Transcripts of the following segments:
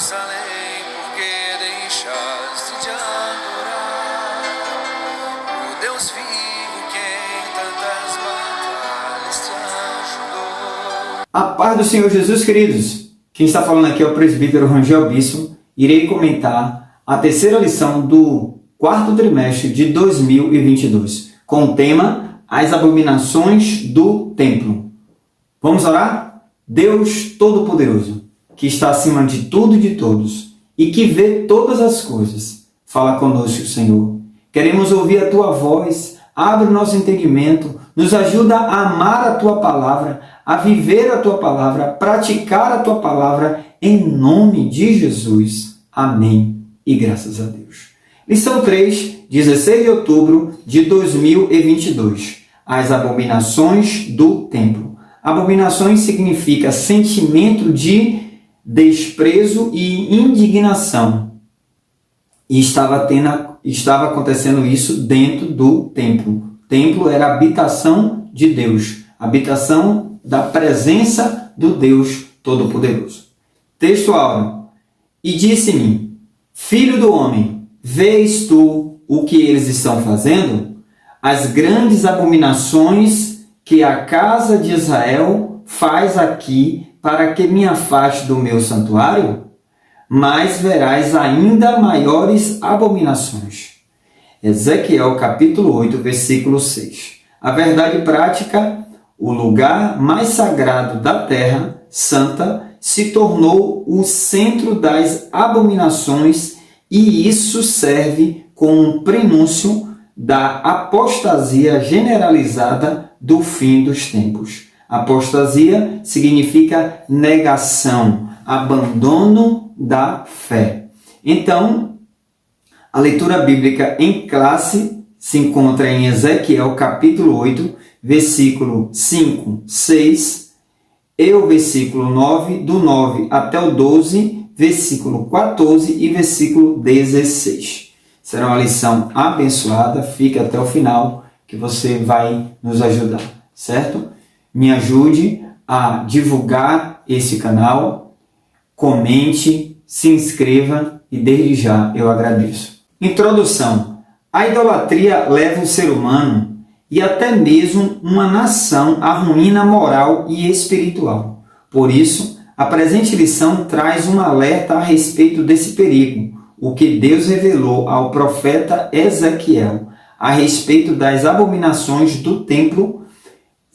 Jerusalém, porque deixaste de adorar o Deus vivo que em tantas batalhas te ajudou. A paz do Senhor Jesus, queridos. Quem está falando aqui é o presbítero Rangel Bispo. Irei comentar a terceira lição do quarto trimestre de 2022, com o tema As Abominações do Templo. Vamos orar? Deus Todo-Poderoso, que está acima de tudo e de todos, e que vê todas as coisas, fala conosco, Senhor. Queremos ouvir a Tua voz, abre o nosso entendimento, nos ajuda a amar a Tua palavra, a viver a Tua palavra, a praticar a Tua palavra, em nome de Jesus. Amém. E graças a Deus. Lição 3, 16 de outubro de 2022. As abominações do templo. Abominações significa sentimento de desprezo e indignação. E estava acontecendo isso dentro do templo. O templo era a habitação de Deus, a habitação da presença do Deus Todo-Poderoso. Texto áureo. E disse-me, filho do homem, vês tu o que eles estão fazendo? As grandes abominações que a casa de Israel faz aqui para que me afaste do meu santuário? Mas verás ainda maiores abominações. Ezequiel capítulo 8, versículo 6. A verdade prática, o lugar mais sagrado da terra santa, se tornou o centro das abominações, e isso serve como um prenúncio da apostasia generalizada do fim dos tempos. Apostasia significa negação, abandono da fé. Então, a leitura bíblica em classe se encontra em Ezequiel capítulo 8, versículo 5, 6, e o versículo 9, do 9 até o 12, versículo 14 e versículo 16. Será uma lição abençoada, fique até o final que você vai nos ajudar, certo? Me ajude a divulgar esse canal, comente, se inscreva e desde já eu agradeço. Introdução. A idolatria leva o ser humano e até mesmo uma nação à ruína moral e espiritual. Por isso, a presente lição traz um alerta a respeito desse perigo, o que Deus revelou ao profeta Ezequiel a respeito das abominações do templo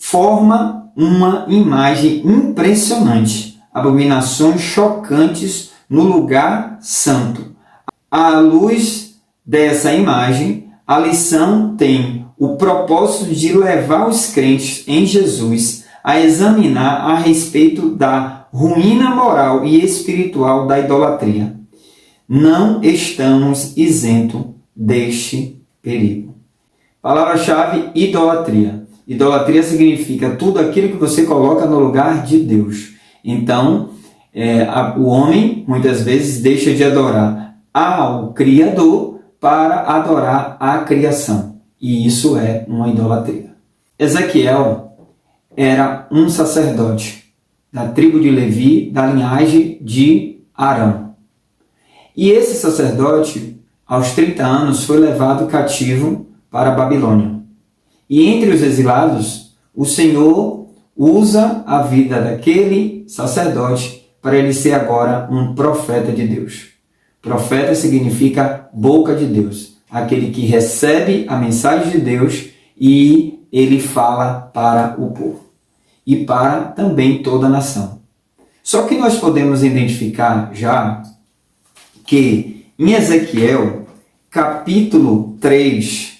forma uma imagem impressionante, abominações chocantes no lugar santo. À luz dessa imagem, a lição tem o propósito de levar os crentes em Jesus a examinar a respeito da ruína moral e espiritual da idolatria. Não estamos isentos deste perigo. Palavra-chave: idolatria. Idolatria significa tudo aquilo que você coloca no lugar de Deus. Então, o homem muitas vezes deixa de adorar ao Criador para adorar a criação. E isso é uma idolatria. Ezequiel era um sacerdote da tribo de Levi, da linhagem de Arão. E esse sacerdote, aos 30 anos, foi levado cativo para a Babilônia. E entre os exilados, o Senhor usa a vida daquele sacerdote para ele ser agora um profeta de Deus. Profeta significa boca de Deus, aquele que recebe a mensagem de Deus e ele fala para o povo e para também toda a nação. Só que nós podemos identificar já que em Ezequiel, capítulo 3,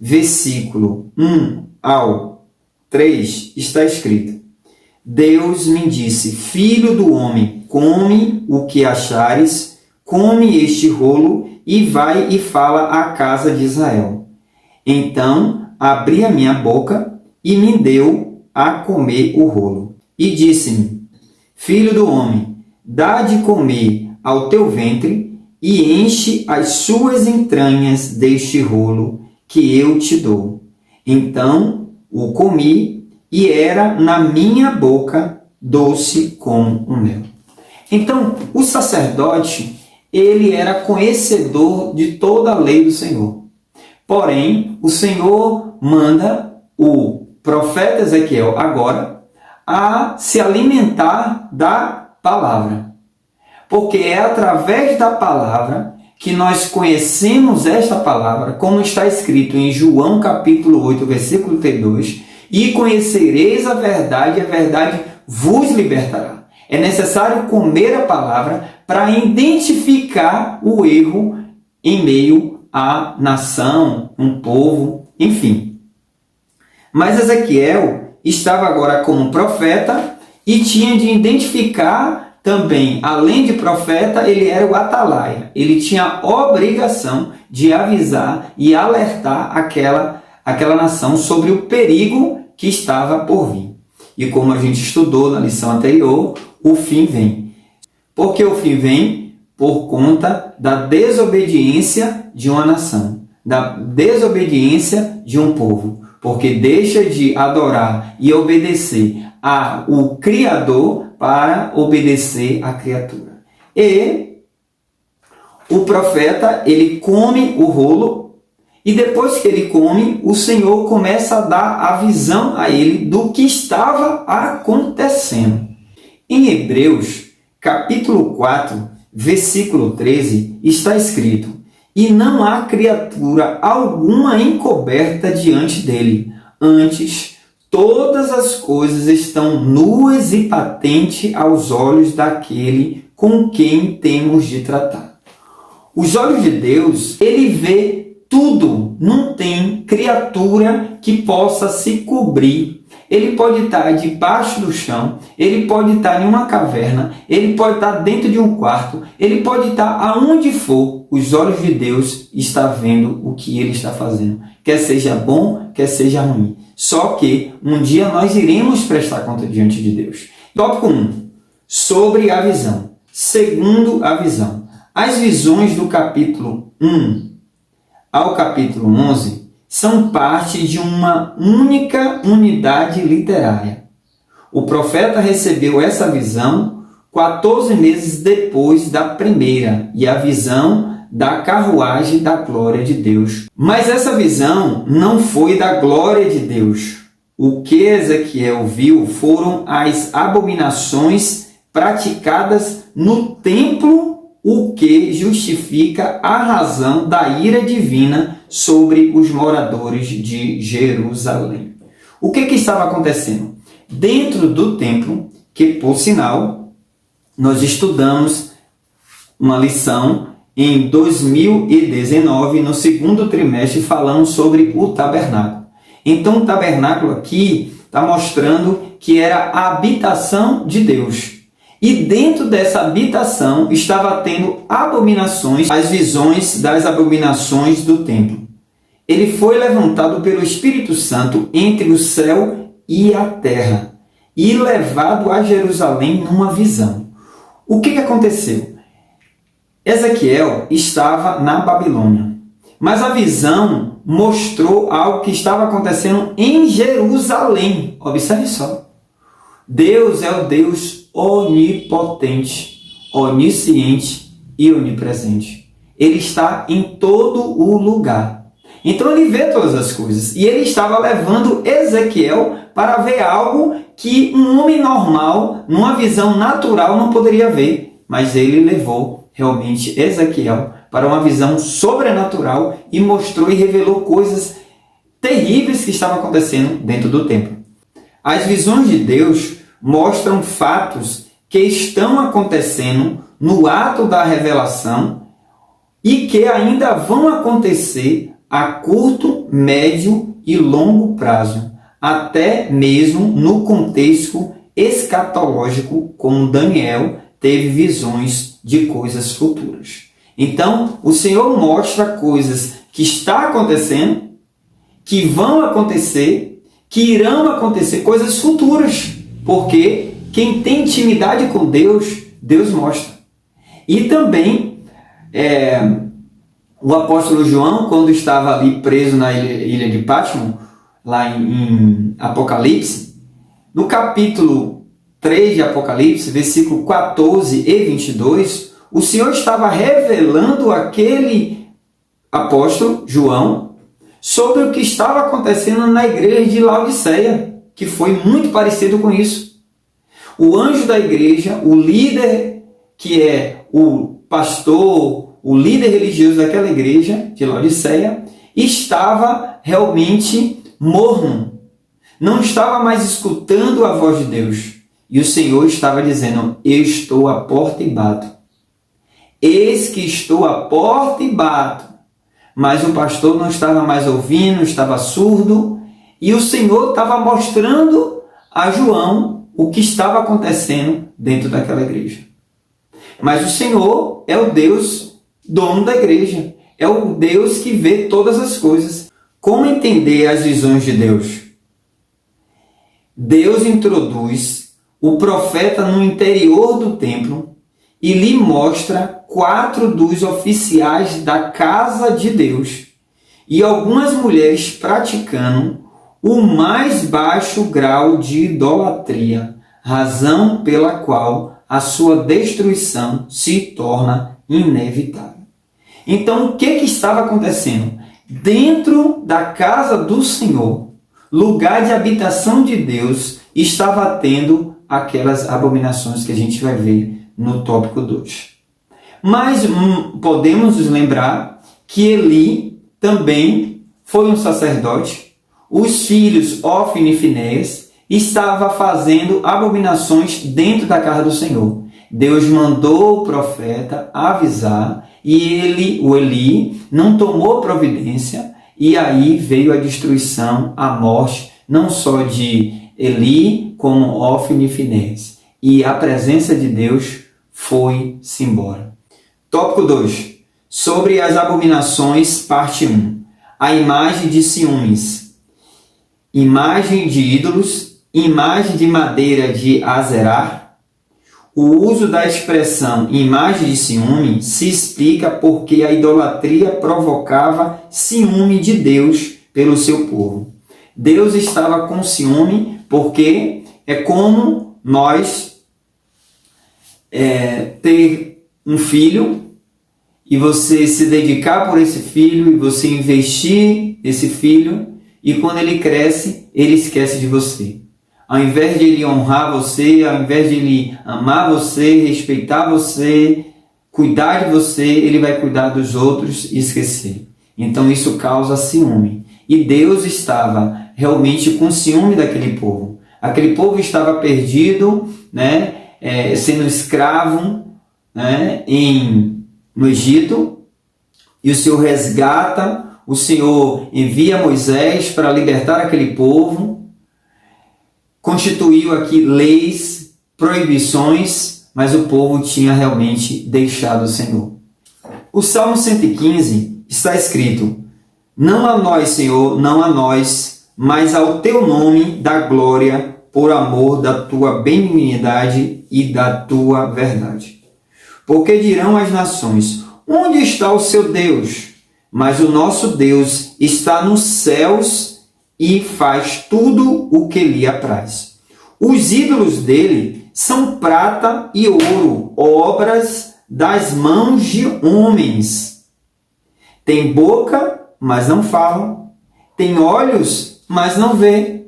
versículo 1 ao 3, está escrito: Deus me disse, filho do homem, come o que achares, come este rolo e vai e fala à casa de Israel. Então abri a minha boca e me deu a comer o rolo. E disse-me, filho do homem, dá de comer ao teu ventre e enche as suas entranhas deste rolo que eu te dou. Então o comi e era na minha boca doce como o mel. Então, o sacerdote, ele era conhecedor de toda a lei do Senhor. Porém, o Senhor manda o profeta Ezequiel agora a se alimentar da palavra. Porque é através da palavra que nós conhecemos esta palavra, como está escrito em João capítulo 8, versículo 32, e conhecereis a verdade vos libertará. É necessário comer a palavra para identificar o erro em meio à nação, um povo, enfim. Mas Ezequiel estava agora como profeta e tinha de identificar também, além de profeta, ele era o atalaia. Ele tinha a obrigação de avisar e alertar aquela nação sobre o perigo que estava por vir. E como a gente estudou na lição anterior, o fim vem. Por que o fim vem? Por conta da desobediência de uma nação, da desobediência de um povo. Porque deixa de adorar e obedecer ao Criador para obedecer à criatura. E o profeta, ele come o rolo, e depois que ele come, o Senhor começa a dar a visão a ele do que estava acontecendo. Em Hebreus, capítulo 4, versículo 13, está escrito: e não há criatura alguma encoberta diante dele, antes todas as coisas estão nuas e patentes aos olhos daquele com quem temos de tratar. Os olhos de Deus, ele vê tudo, não tem criatura que possa se cobrir. Ele pode estar debaixo do chão, ele pode estar em uma caverna, ele pode estar dentro de um quarto, ele pode estar aonde for. Os olhos de Deus estão vendo o que ele está fazendo, quer seja bom, quer seja ruim. Só que um dia nós iremos prestar conta diante de Deus. Tópico 1. Sobre a visão. Segundo a visão. As visões do capítulo 1 ao capítulo 11 são parte de uma única unidade literária. O profeta recebeu essa visão 14 meses depois da primeira, e a visão da carruagem da glória de Deus. Mas essa visão não foi da glória de Deus. O que Ezequiel viu foram as abominações praticadas no templo, o que justifica a razão da ira divina sobre os moradores de Jerusalém. O que estava acontecendo? Dentro do templo, que por sinal, nós estudamos uma lição em 2019, no segundo trimestre, falando sobre o tabernáculo. Então, o tabernáculo aqui está mostrando que era a habitação de Deus. E dentro dessa habitação estava tendo abominações, as visões das abominações do templo. Ele foi levantado pelo Espírito Santo entre o céu e a terra e levado a Jerusalém numa visão. O que aconteceu? Ezequiel estava na Babilônia, mas a visão mostrou algo que estava acontecendo em Jerusalém. Observe só. Deus é o Deus onipotente, onisciente e onipresente. Ele está em todo o lugar. Então ele vê todas as coisas. E ele estava levando Ezequiel para ver algo que um homem normal, numa visão natural, não poderia ver. Mas ele levou realmente Ezequiel para uma visão sobrenatural e mostrou e revelou coisas terríveis que estavam acontecendo dentro do templo. As visões de Deus mostram fatos que estão acontecendo no ato da revelação e que ainda vão acontecer a curto, médio e longo prazo, até mesmo no contexto escatológico, como Daniel teve visões de coisas futuras. Então, o Senhor mostra coisas que estão acontecendo, que vão acontecer, que irão acontecer, coisas futuras, porque quem tem intimidade com Deus, Deus mostra. E também, o apóstolo João, quando estava ali preso na ilha de Patmos, lá em Apocalipse, no capítulo 3 de Apocalipse, versículo 14 e 22, o Senhor estava revelando àquele apóstolo, João, sobre o que estava acontecendo na igreja de Laodiceia, que foi muito parecido com isso. O anjo da igreja, o líder, que é o pastor, o líder religioso daquela igreja de Laodiceia, estava realmente morno. Não estava mais escutando a voz de Deus. E o Senhor estava dizendo: eu estou à porta e bato. Eis que estou à porta e bato. Mas o pastor não estava mais ouvindo, estava surdo. E o Senhor estava mostrando a João o que estava acontecendo dentro daquela igreja. Mas o Senhor é o Deus dono da igreja. É o Deus que vê todas as coisas. Como entender as visões de Deus? Deus introduz o profeta no interior do templo e lhe mostra 4 dos oficiais da casa de Deus e algumas mulheres praticando o mais baixo grau de idolatria, razão pela qual a sua destruição se torna inevitável. Então, o que estava acontecendo? Dentro da casa do Senhor, lugar de habitação de Deus, estava tendo aquelas abominações que a gente vai ver no tópico 2. Mas podemos nos lembrar que Eli também foi um sacerdote. Os filhos Ofni e Finéias estavam fazendo abominações dentro da casa do Senhor. Deus mandou o profeta avisar e o Eli não tomou providência, e aí veio a destruição, a morte, não só de Eli, como Ofni e Finéias. E a presença de Deus foi-se embora. Tópico 2. Sobre as abominações, parte 1. A imagem de ciúmes. Imagem de ídolos, imagem de madeira de Azerar. O uso da expressão imagem de ciúme se explica porque a idolatria provocava ciúme de Deus pelo seu povo. Deus estava com ciúme porque é como nós ter um filho e você se dedicar por esse filho e você investir nesse filho, e quando ele cresce, ele esquece de você. Ao invés de ele honrar você, ao invés de ele amar você, respeitar você, cuidar de você, ele vai cuidar dos outros e esquecer. Então isso causa ciúme. E Deus estava realmente com ciúme daquele povo. Aquele povo estava perdido, sendo escravo, no Egito, e o Senhor resgata, o Senhor envia Moisés para libertar aquele povo, constituiu aqui leis, proibições, mas o povo tinha realmente deixado o Senhor. O Salmo 115 está escrito: não a nós, Senhor, não a nós, mas ao teu nome dá glória, por amor da tua benignidade e da tua verdade. Porque dirão as nações: onde está o seu Deus? Mas o nosso Deus está nos céus e faz tudo o que lhe apraz. Os ídolos dele são prata e ouro, obras das mãos de homens. Tem boca, mas não falam. Tem olhos, mas não vê.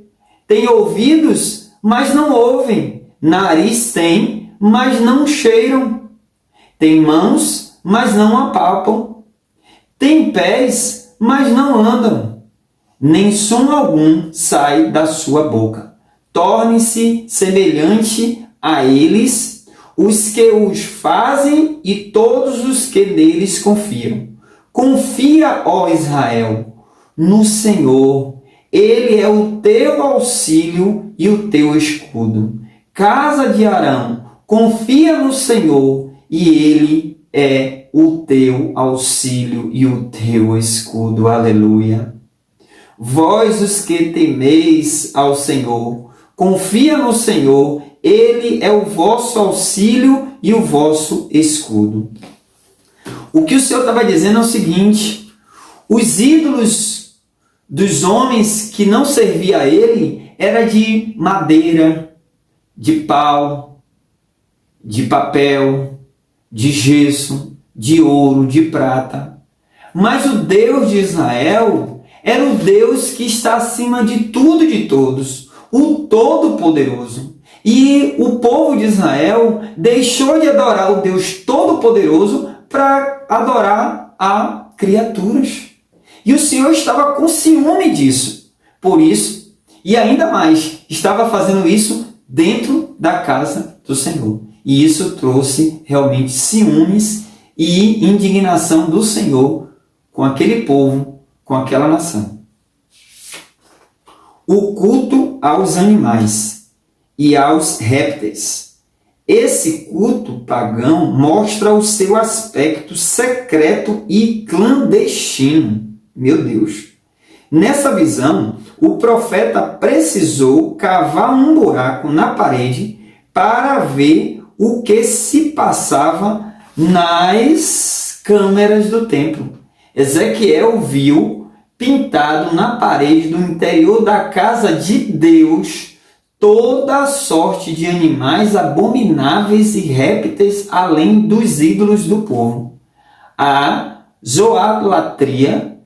Tem ouvidos, mas não ouvem. Nariz tem, mas não cheiram. Tem mãos, mas não apalpam. Tem pés, mas não andam. Nem som algum sai da sua boca. Torne-se semelhante a eles os que os fazem e todos os que neles confiam. Confia, ó Israel, no Senhor. Ele é o teu auxílio e o teu escudo. Casa de Arão, confia no Senhor, e Ele é o teu auxílio e o teu escudo. Aleluia. Vós os que temeis ao Senhor, confia no Senhor, Ele é o vosso auxílio e o vosso escudo. O que o Senhor estava dizendo é o seguinte: os ídolos dos homens que não serviam a Ele era de madeira, de pau, de papel, de gesso, de ouro, de prata. Mas o Deus de Israel era o Deus que está acima de tudo e de todos, o Todo-Poderoso. E o povo de Israel deixou de adorar o Deus Todo-Poderoso para adorar a criaturas. E o Senhor estava com ciúme disso. Por isso, e ainda mais, estava fazendo isso dentro da casa do Senhor. E isso trouxe realmente ciúmes e indignação do Senhor com aquele povo, com aquela nação. O culto aos animais e aos répteis. Esse culto pagão mostra o seu aspecto secreto e clandestino. Meu Deus! Nessa visão, o profeta precisou cavar um buraco na parede para ver o que se passava nas câmeras do templo. Ezequiel viu pintado na parede do interior da casa de Deus toda sorte de animais abomináveis e répteis, além dos ídolos do povo. A zoolatria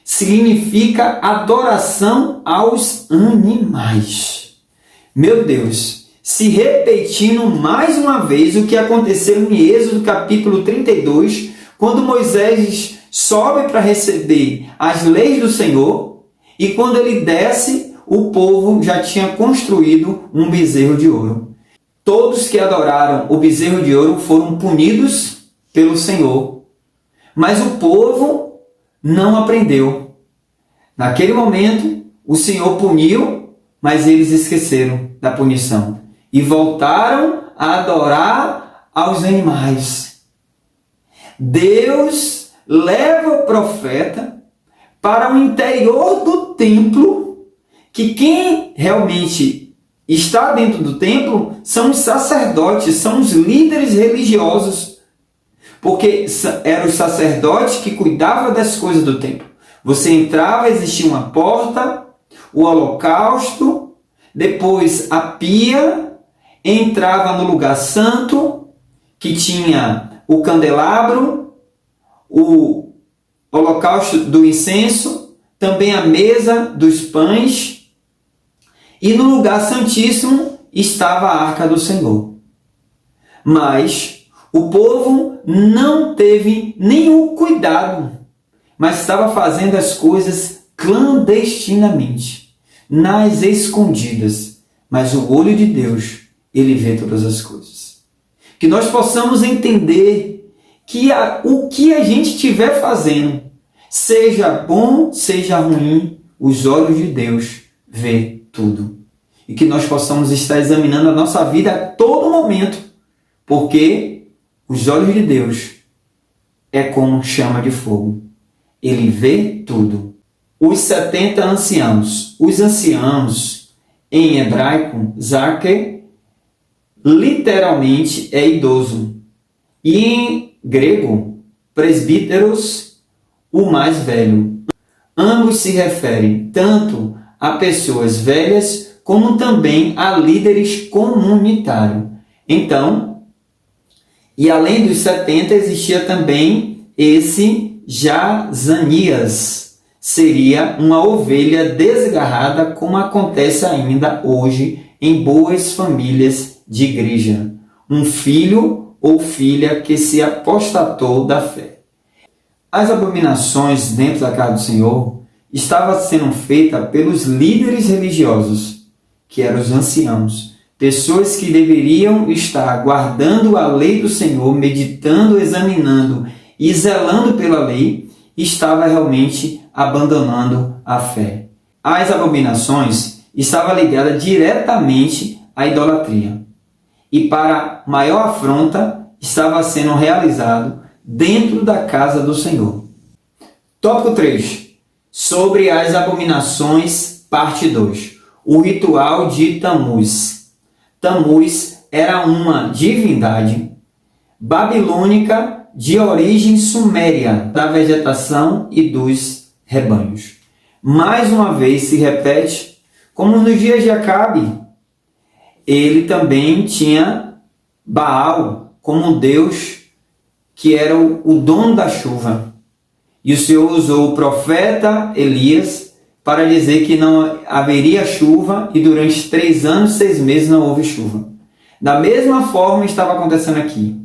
significa adoração aos animais. Meu Deus, se repetindo mais uma vez o que aconteceu em Êxodo capítulo 32, quando Moisés sobe para receber as leis do Senhor, e quando ele desce, o povo já tinha construído um bezerro de ouro. Todos que adoraram o bezerro de ouro foram punidos pelo Senhor, mas o povo não aprendeu. Naquele momento, o Senhor puniu, mas eles esqueceram da punição e voltaram a adorar aos animais. Deus leva o profeta para o interior do templo, que quem realmente está dentro do templo são os sacerdotes, são os líderes religiosos, porque eram os sacerdotes que cuidavam das coisas do templo. Você entrava, existia uma porta, o holocausto, depois a pia, entrava no lugar santo, que tinha o candelabro, o holocausto do incenso, também a mesa dos pães, e no lugar santíssimo estava a arca do Senhor. Mas o povo não teve nenhum cuidado, mas estava fazendo as coisas clandestinamente, nas escondidas. Mas o olho de Deus, ele vê todas as coisas. Que nós possamos entender que o que a gente estiver fazendo, seja bom, seja ruim, os olhos de Deus vê tudo. E que nós possamos estar examinando a nossa vida a todo momento, porque os olhos de Deus é como chama de fogo. Ele vê tudo. Os 70 anciãos. Os anciãos, em hebraico, Zarke, literalmente é idoso. E em grego, presbíteros, o mais velho. Ambos se referem tanto a pessoas velhas como também a líderes comunitários. Então, e além dos 70, existia também esse Jazanias. Seria uma ovelha desgarrada, como acontece ainda hoje em boas famílias de igreja. Um filho ou filha que se apostatou da fé. As abominações dentro da casa do Senhor estavam sendo feitas pelos líderes religiosos, que eram os anciãos, pessoas que deveriam estar guardando a lei do Senhor, meditando, examinando e zelando pela lei, estava realmente abandonando a fé. As abominações estavam ligadas diretamente à idolatria. E para maior afronta, estava sendo realizado dentro da casa do Senhor. Tópico 3. Sobre as abominações, parte 2. O ritual de Tammuz. Tammuz era uma divindade babilônica de origem suméria, da vegetação e dos rebanhos. Mais uma vez se repete, como nos dias de Acabe, ele também tinha Baal como um deus que era o dono da chuva. E o Senhor usou o profeta Elias para dizer que não haveria chuva, e durante 3 anos, 6 meses não houve chuva. Da mesma forma estava acontecendo aqui.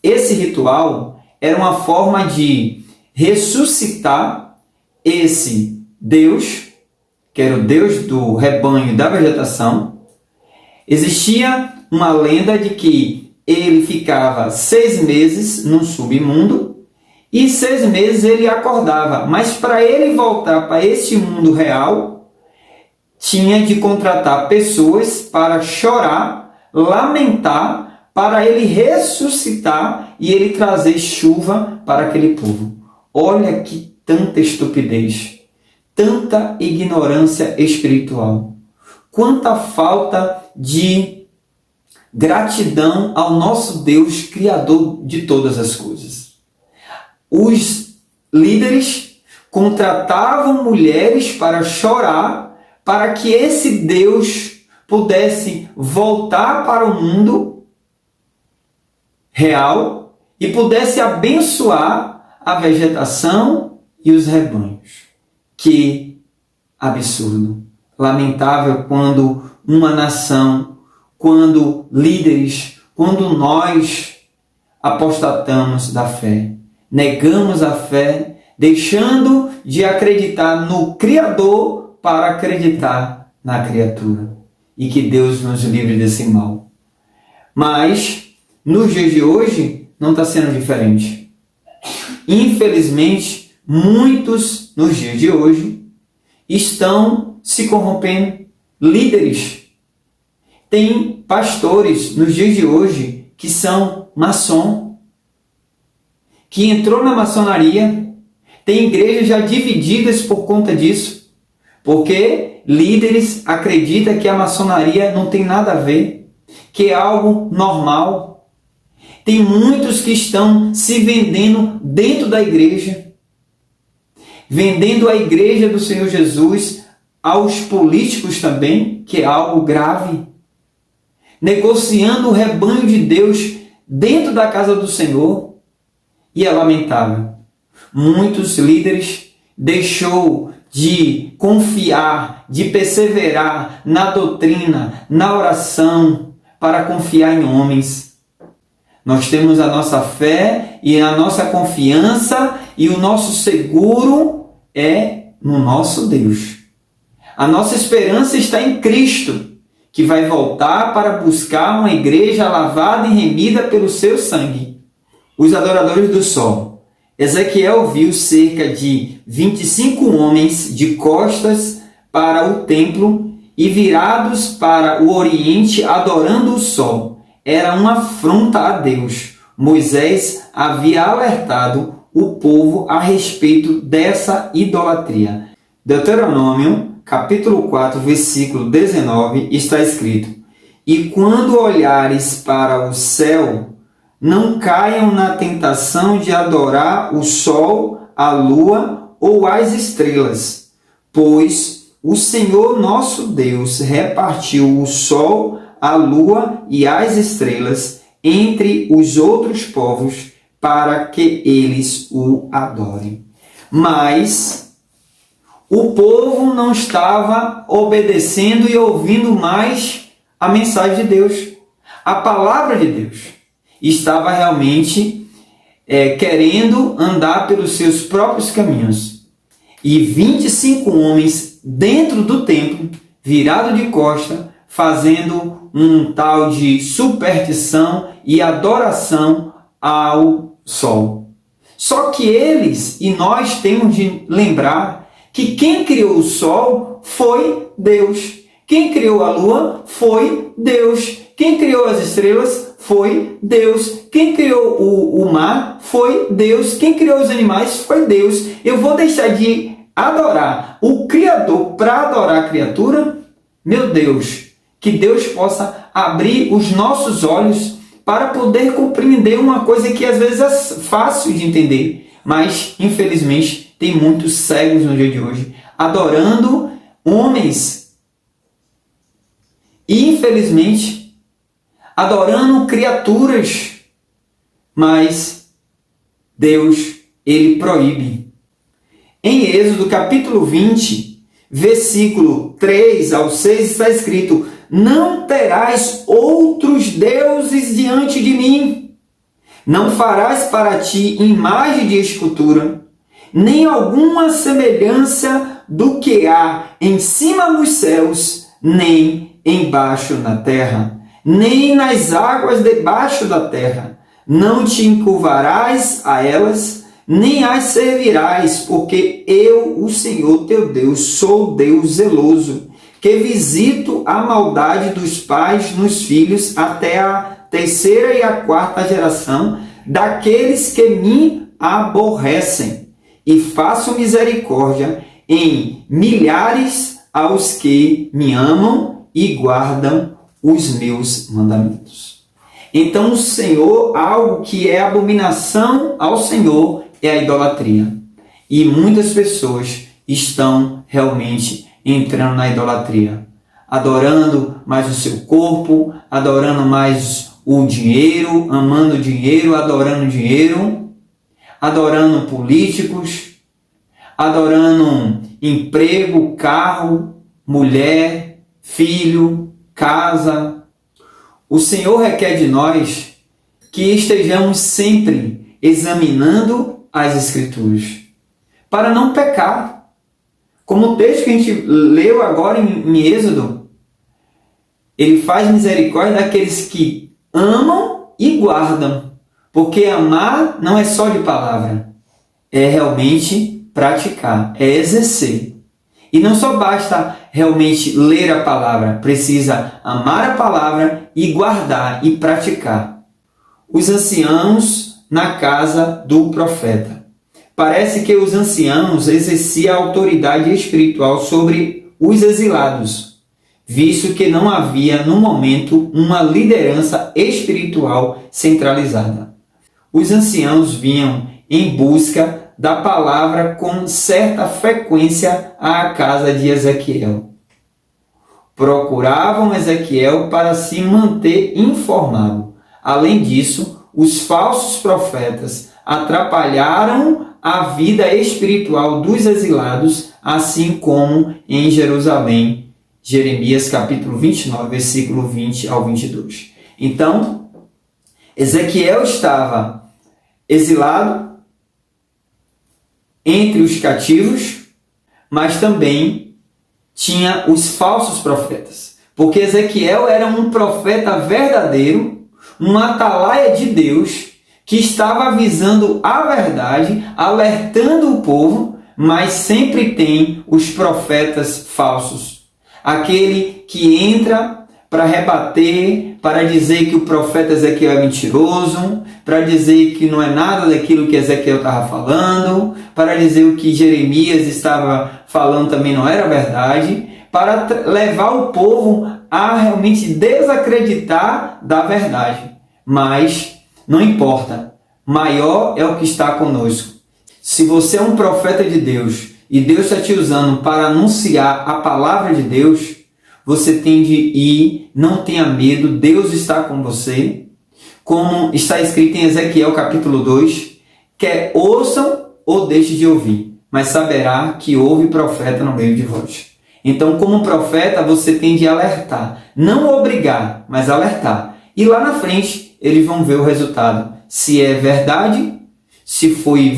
Esse ritual era uma forma de ressuscitar esse Deus, que era o Deus do rebanho e da vegetação. Existia uma lenda de que ele ficava 6 meses no submundo e 6 meses ele acordava. Mas para ele voltar para esse mundo real, tinha de contratar pessoas para chorar, lamentar, para ele ressuscitar e ele trazer chuva para aquele povo. Olha que tanta estupidez, tanta ignorância espiritual, quanta falta de gratidão ao nosso Deus, Criador de todas as coisas. Os líderes contratavam mulheres para chorar, para que esse Deus pudesse voltar para o mundo real e pudesse abençoar a vegetação e os rebanhos. Que absurdo! Lamentável quando uma nação, quando líderes, quando nós apostatamos da fé, negamos a fé, deixando de acreditar no Criador para acreditar na criatura. E que Deus nos livre desse mal. Mas, nos dias de hoje, não está sendo diferente. Infelizmente, muitos, nos dias de hoje, estão se corrompendo. Líderes. Tem pastores, nos dias de hoje, que são maçom, que entrou na maçonaria. Tem igrejas já divididas por conta disso, porque líderes acreditam que a maçonaria não tem nada a ver, que é algo normal. Tem muitos que estão se vendendo dentro da igreja, vendendo a igreja do Senhor Jesus aos políticos também, que é algo grave, negociando o rebanho de Deus dentro da casa do Senhor, e é lamentável. Muitos líderes deixou de confiar, de perseverar na doutrina, na oração, para confiar em homens. Nós temos a nossa fé e a nossa confiança, e o nosso seguro é no nosso Deus. A nossa esperança está em Cristo, que vai voltar para buscar uma igreja lavada e remida pelo seu sangue. Os adoradores do sol. Ezequiel viu cerca de 25 homens de costas para o templo e virados para o oriente adorando o sol. Era uma afronta a Deus. Moisés havia alertado o povo a respeito dessa idolatria. Deuteronômio, capítulo 4, versículo 19, está escrito: E quando olhares para o céu, não caiam na tentação de adorar o sol, a lua ou as estrelas, pois o Senhor nosso Deus repartiu o sol, a lua e as estrelas entre os outros povos para que eles o adorem. Mas o povo não estava obedecendo e ouvindo mais a mensagem de Deus, a palavra de Deus. Estava realmente querendo andar pelos seus próprios caminhos. E 25 homens dentro do templo, virado de costa, fazendo um tal de superstição e adoração ao sol. Só que eles e nós temos de lembrar que quem criou o sol foi Deus. Quem criou a lua foi Deus. Quem criou as estrelas foi Deus. Quem criou o mar foi Deus. Quem criou os animais foi Deus. Eu vou deixar de adorar o Criador para adorar a criatura? Meu Deus, que Deus possa abrir os nossos olhos para poder compreender uma coisa que às vezes é fácil de entender, mas infelizmente tem muitos cegos no dia de hoje, adorando homens infelizmente, adorando criaturas, mas Deus, ele proíbe. Em Êxodo capítulo 20, versículo 3 ao 6, está escrito: não terás outros deuses diante de mim. Não farás para ti imagem de escultura, nem alguma semelhança do que há em cima nos céus, nem embaixo na terra, nem nas águas debaixo da terra. Não te encurvarás a elas, nem as servirás, porque eu, o Senhor teu Deus, sou Deus zeloso, que visito a maldade dos pais nos filhos até a terceira e a quarta geração daqueles que me aborrecem, e faço misericórdia em milhares aos que me amam e guardam os meus mandamentos. Então, o Senhor, algo que é abominação ao Senhor, é a idolatria. E muitas pessoas estão realmente entrando na idolatria, adorando mais o seu corpo, adorando mais o dinheiro, amando dinheiro, adorando dinheiro, adorando políticos, adorando emprego, carro, mulher, filho, casa. O Senhor requer de nós que estejamos sempre examinando as Escrituras, para não pecar. Como o texto que a gente leu agora em Êxodo, ele faz misericórdia daqueles que amam e guardam, porque amar não é só de palavra, é realmente praticar, é exercer. E não só basta realmente ler a palavra, precisa amar a palavra e guardar e praticar. Os anciãos na casa do profeta. Parece que os anciãos exerciam a autoridade espiritual sobre os exilados, visto que não havia, no momento, uma liderança espiritual centralizada. Os anciãos vinham em busca da palavra com certa frequência à casa de Ezequiel. Procuravam Ezequiel para se manter informado. Além disso, os falsos profetas atrapalharam a vida espiritual dos exilados, assim como em Jerusalém, Jeremias capítulo 29, versículo 20 ao 22. Então, Ezequiel estava exilado entre os cativos, mas também tinha os falsos profetas, porque Ezequiel era um profeta verdadeiro, um atalaia de Deus, que estava avisando a verdade, alertando o povo, mas sempre tem os profetas falsos. Aquele que entra para rebater, para dizer que o profeta Ezequiel é mentiroso, para dizer que não é nada daquilo que Ezequiel estava falando, para dizer o que Jeremias estava falando também não era verdade, para levar o povo a realmente desacreditar da verdade. Mas não importa, maior é o que está conosco. Se você é um profeta de Deus e Deus está te usando para anunciar a palavra de Deus, você tem de ir, não tenha medo, Deus está com você. Como está escrito em Ezequiel capítulo 2, quer ouçam ou deixe de ouvir, mas saberá que houve profeta no meio de vós. Então, como profeta, você tem de alertar, não obrigar, mas alertar. E lá na frente, eles vão ver o resultado. Se é verdade, se foi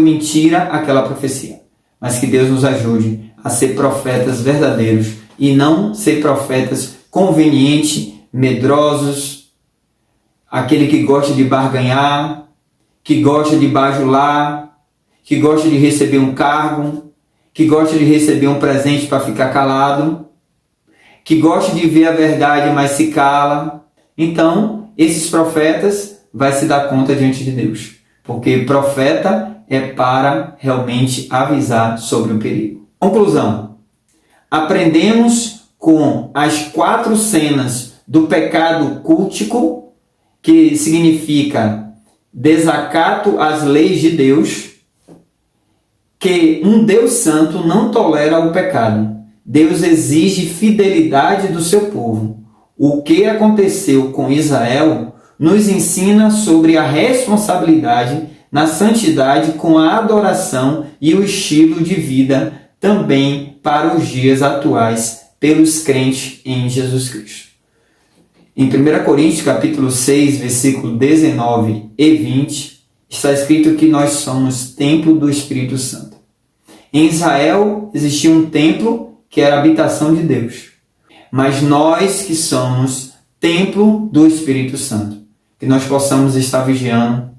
mentira aquela profecia. Mas que Deus nos ajude a ser profetas verdadeiros e não ser profetas convenientes, medrosos, aquele que gosta de barganhar, que gosta de bajular, que gosta de receber um cargo, que gosta de receber um presente para ficar calado, que gosta de ver a verdade, mas se cala. Então, esses profetas vai se dar conta diante de Deus, porque profeta é para realmente avisar sobre o perigo. Conclusão. Aprendemos com as 4 cenas do pecado cultico, que significa desacato às leis de Deus, que um Deus santo não tolera o pecado. Deus exige fidelidade do seu povo. O que aconteceu com Israel nos ensina sobre a responsabilidade na santidade com a adoração e o estilo de vida também para os dias atuais pelos crentes em Jesus Cristo. Em 1 Coríntios capítulo 6, versículo 19 e 20, está escrito que nós somos templo do Espírito Santo. Em Israel existia um templo que era a habitação de Deus. Mas nós que somos templo do Espírito Santo, que nós possamos estar vigiando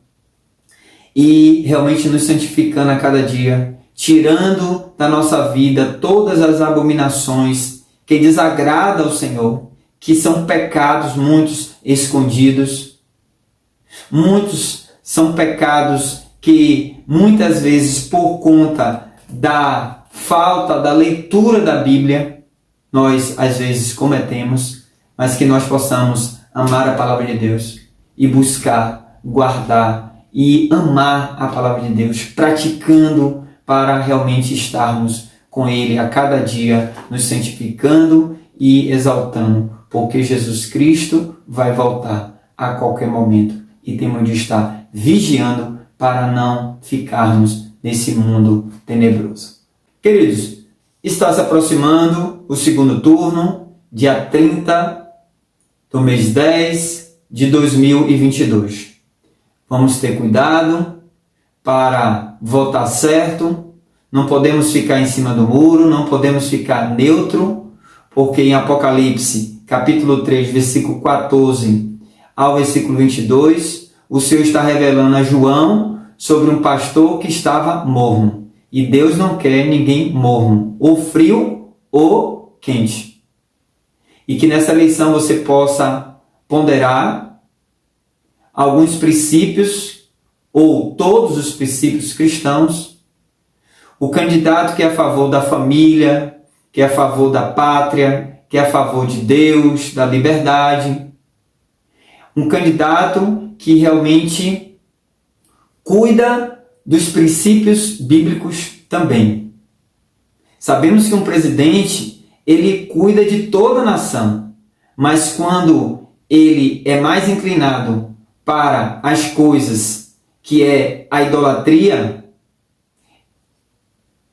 e realmente nos santificando a cada dia, tirando da nossa vida todas as abominações que desagradam ao Senhor, que são pecados muitos escondidos. Muitos são pecados que muitas vezes por conta da falta da leitura da Bíblia, nós às vezes cometemos, mas que nós possamos amar a palavra de Deus e buscar, guardar e amar a palavra de Deus, praticando para realmente estarmos com Ele a cada dia, nos santificando e exaltando, porque Jesus Cristo vai voltar a qualquer momento e temos de estar vigiando para não ficarmos nesse mundo tenebroso. Queridos, está se aproximando o segundo turno, dia 30 do mês 10 de 2022. Vamos ter cuidado para votar certo, não podemos ficar em cima do muro, não podemos ficar neutro, porque em Apocalipse, capítulo 3, versículo 14 ao versículo 22, o Senhor está revelando a João sobre um pastor que estava morno. E Deus não quer ninguém morno, ou frio ou quente. E que nessa eleição você possa ponderar alguns princípios, ou todos os princípios cristãos. O candidato que é a favor da família, que é a favor da pátria, que é a favor de Deus, da liberdade. Um candidato que realmente cuida dos princípios bíblicos também. Sabemos que um presidente, ele cuida de toda a nação, mas quando ele é mais inclinado para as coisas que é a idolatria,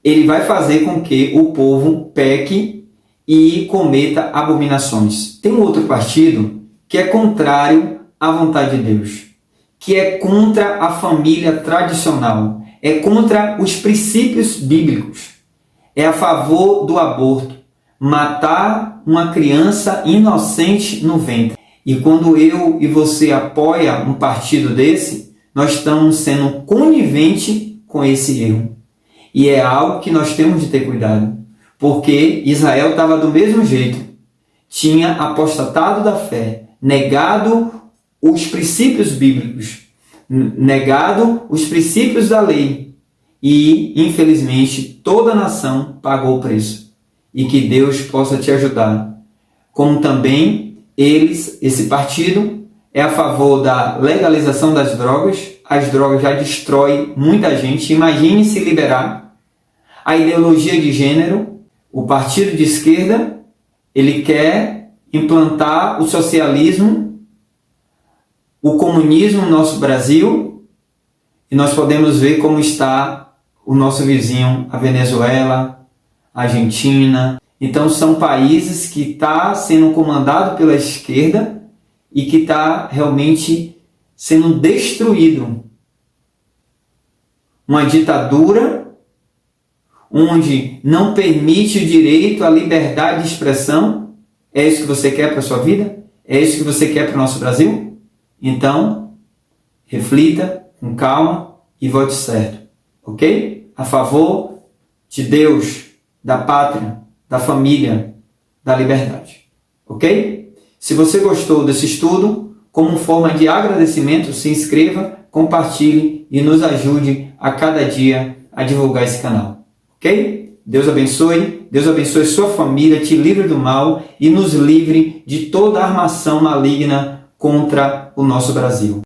ele vai fazer com que o povo peque e cometa abominações. Tem um outro partido que é contrário à vontade de Deus, que é contra a família tradicional, é contra os princípios bíblicos, é a favor do aborto, matar uma criança inocente no ventre. E quando eu e você apoia um partido desse, nós estamos sendo conivente com esse erro. E é algo que nós temos de ter cuidado, porque Israel estava do mesmo jeito, tinha apostatado da fé, negado os princípios bíblicos, negado os princípios da lei e, infelizmente, toda a nação pagou o preço. E que Deus possa te ajudar. Como também esse partido é a favor da legalização das drogas. As drogas já destroem muita gente. Imagine se liberar. A ideologia de gênero, o partido de esquerda, ele quer implantar o socialismo, o comunismo no nosso Brasil, e nós podemos ver como está o nosso vizinho, a Venezuela, a Argentina. Então são países que estão sendo comandados pela esquerda e que está realmente sendo destruído. Uma ditadura onde não permite o direito à liberdade de expressão. É isso que você quer para a sua vida? É isso que você quer para o nosso Brasil? Então, reflita com calma e vote certo, ok? A favor de Deus, da pátria, da família, da liberdade, ok? Se você gostou desse estudo, como forma de agradecimento, se inscreva, compartilhe e nos ajude a cada dia a divulgar esse canal, ok? Deus abençoe sua família, te livre do mal e nos livre de toda armação maligna contra o nosso Brasil.